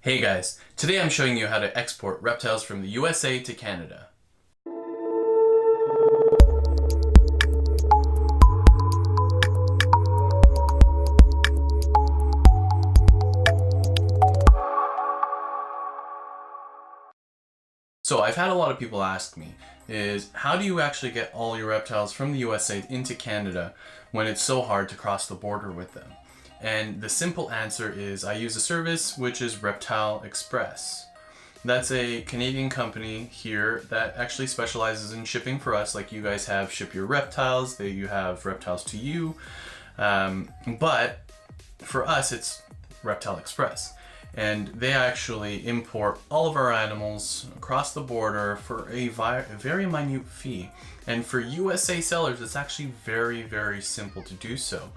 Hey guys, today I'm showing you how to export reptiles from the USA to Canada. So I've had a lot of people ask me is how do you actually get all your reptiles from the USA into Canada when it's so hard to cross the border with them? And the simple answer is I use a service which is Reptile Express. That's a Canadian company here that actually specializes in shipping for us, like you guys have Ship Your Reptiles, you have Reptiles to You, but for us it's Reptile Express. And they actually import all of our animals across the border for a very minute fee. And for USA sellers, it's actually very, very simple to do so.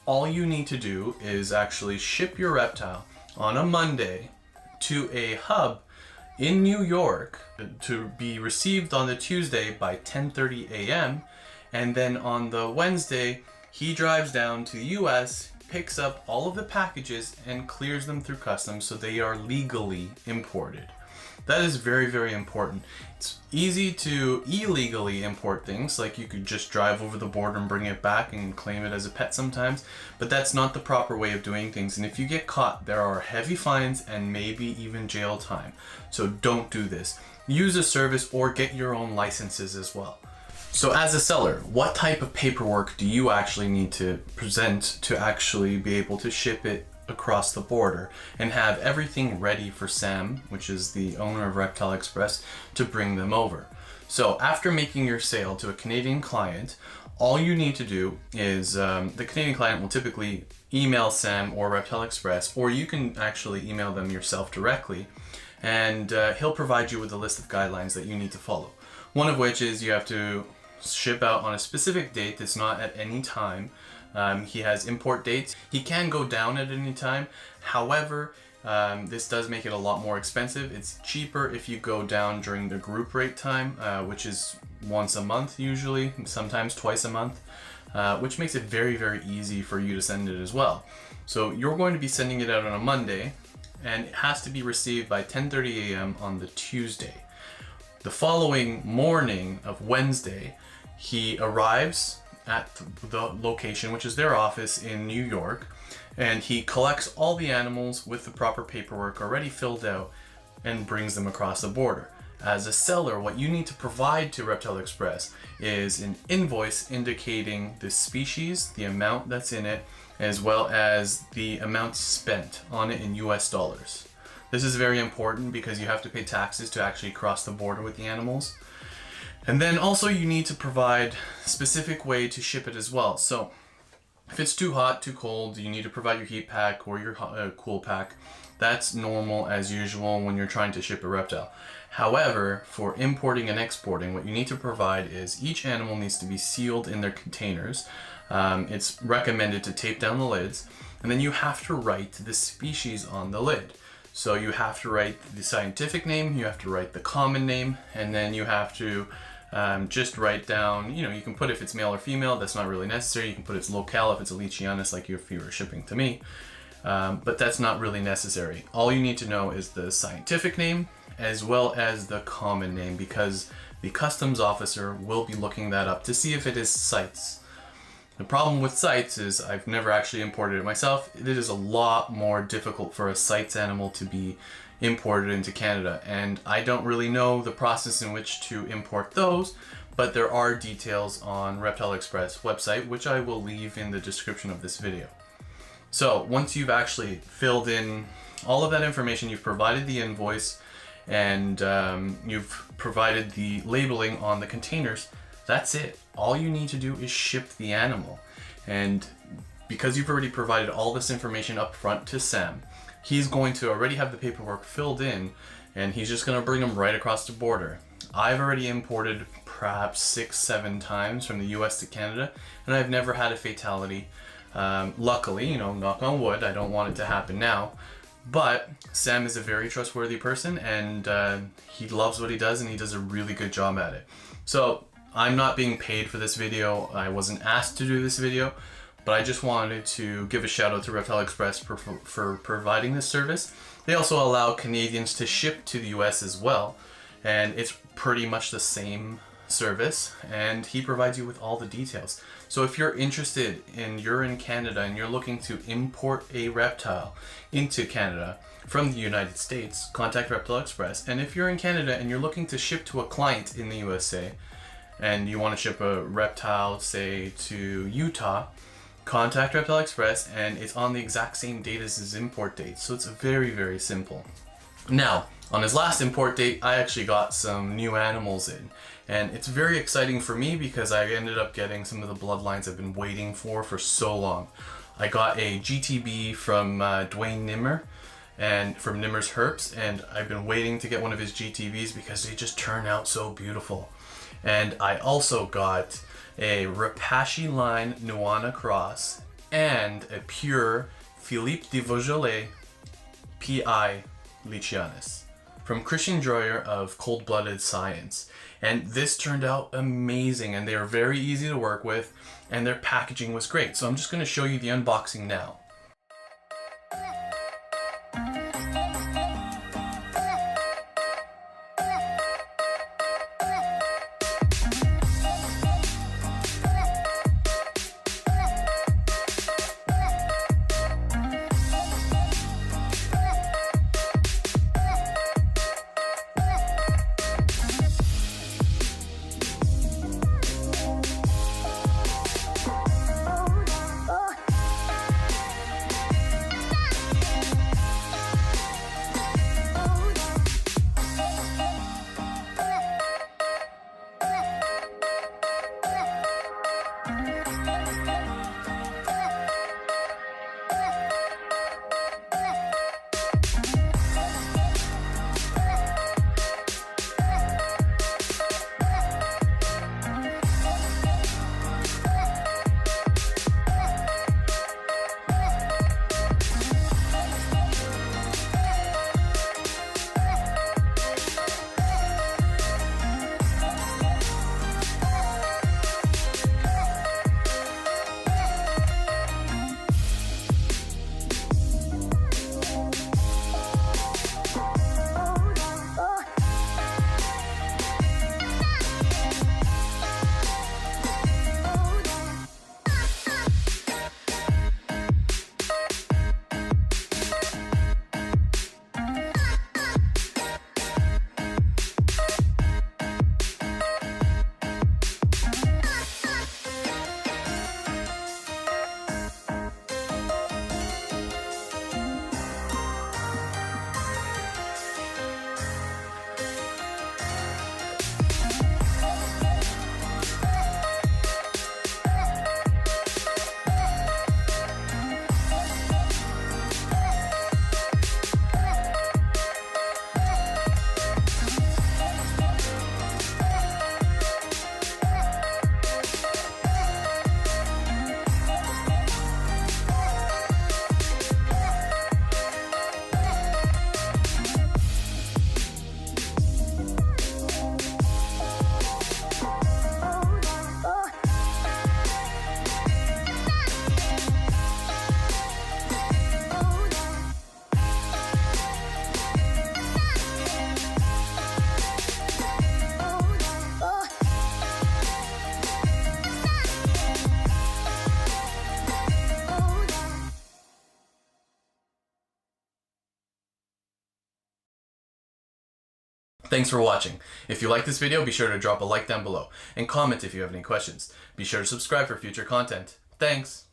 All you need to do is actually ship your reptile on a Monday to a hub in New York to be received on the Tuesday by 10:30 a.m. And then on the Wednesday, he drives down to the US, picks up all of the packages and clears them through customs so they are legally imported. That is very, very important. It's easy to illegally import things, like you could just drive over the border and bring it back and claim it as a pet sometimes, but that's not the proper way of doing things. And if you get caught, there are heavy fines and maybe even jail time. So don't do this. Use a service or get your own licenses as well. So as a seller, what type of paperwork do you actually need to present to actually be able to ship it across the border and have everything ready for Sam, which is the owner of Reptile Express, to bring them over? So after making your sale to a Canadian client, all you need to do is the Canadian client will typically email Sam or Reptile Express, or you can actually email them yourself directly, and he'll provide you with a list of guidelines that you need to follow. One of which is you have to ship out on a specific date that's not at any time. He has import dates. He can go down at any time. However, this does make it a lot more expensive. It's cheaper if you go down during the group rate time, which is once a month usually, sometimes twice a month, which makes it very, very easy for you to send it as well. So you're going to be sending it out on a Monday, and it has to be received by 10:30 a.m. on the Tuesday. The following morning of Wednesday, he arrives at the location, which is their office in New York, and he collects all the animals with the proper paperwork already filled out and brings them across the border. As a seller, what you need to provide to Reptile Express is an invoice indicating the species, the amount that's in it, as well as the amount spent on it in US dollars. This is very important because you have to pay taxes to actually cross the border with the animals. And then also you need to provide a specific way to ship it as well. So if it's too hot, too cold, you need to provide your heat pack or your cool pack. That's normal as usual when you're trying to ship a reptile. However, for importing and exporting, what you need to provide is each animal needs to be sealed in their containers. It's recommended to tape down the lids, and then you have to write the species on the lid. So you have to write the scientific name, you have to write the common name, and then you have to just write down, you can put if it's male or female, that's not really necessary. You can put its locale if it's a Leachianus, like if you were shipping to me, but that's not really necessary. All you need to know is the scientific name as well as the common name, because the customs officer will be looking that up to see if it is CITES. The problem with CITES is I've never actually imported it myself. It is a lot more difficult for a CITES animal to be imported into Canada, and I don't really know the process in which to import those, but there are details on Reptile Express website, which I will leave in the description of this video. So once you've actually filled in all of that information, you've provided the invoice, and you've provided the labeling on the containers, that's it. All you need to do is ship the animal. And because you've already provided all this information up front to Sam, he's going to already have the paperwork filled in, and he's just going to bring them right across the border. I've already imported perhaps 6-7 times from the US to Canada, and I've never had a fatality. Luckily, knock on wood, I don't want it to happen now. But Sam is a very trustworthy person, and he loves what he does, and he does a really good job at it. So I'm not being paid for this video. I wasn't asked to do this video, but I just wanted to give a shout out to Reptile Express for providing this service. They also allow Canadians to ship to the US as well, and it's pretty much the same service, and he provides you with all the details. So if you're interested and you're in Canada and you're looking to import a reptile into Canada from the United States, contact Reptile Express. And if you're in Canada and you're looking to ship to a client in the USA and you want to ship a reptile, say, to Utah, contact Reptile Express, and it's on the exact same date as his import date. So it's very, very simple. Now, on his last import date, I actually got some new animals in, and it's very exciting for me because I ended up getting some of the bloodlines I've been waiting for so long. I got a GTB from Dwayne Nimmer, and from Nimmer's Herps, and I've been waiting to get one of his GTVs because they just turn out so beautiful. And I also got a Rapashi line Nuana cross and a pure Philippe de Vaugelet PI Lichianus from Christian Droyer of Cold Blooded Science. And this turned out amazing, and they are very easy to work with, and their packaging was great. So I'm just going to show you the unboxing now. Thanks for watching. If you like this video, be sure to drop a like down below and comment if you have any questions. Be sure to subscribe for future content. Thanks!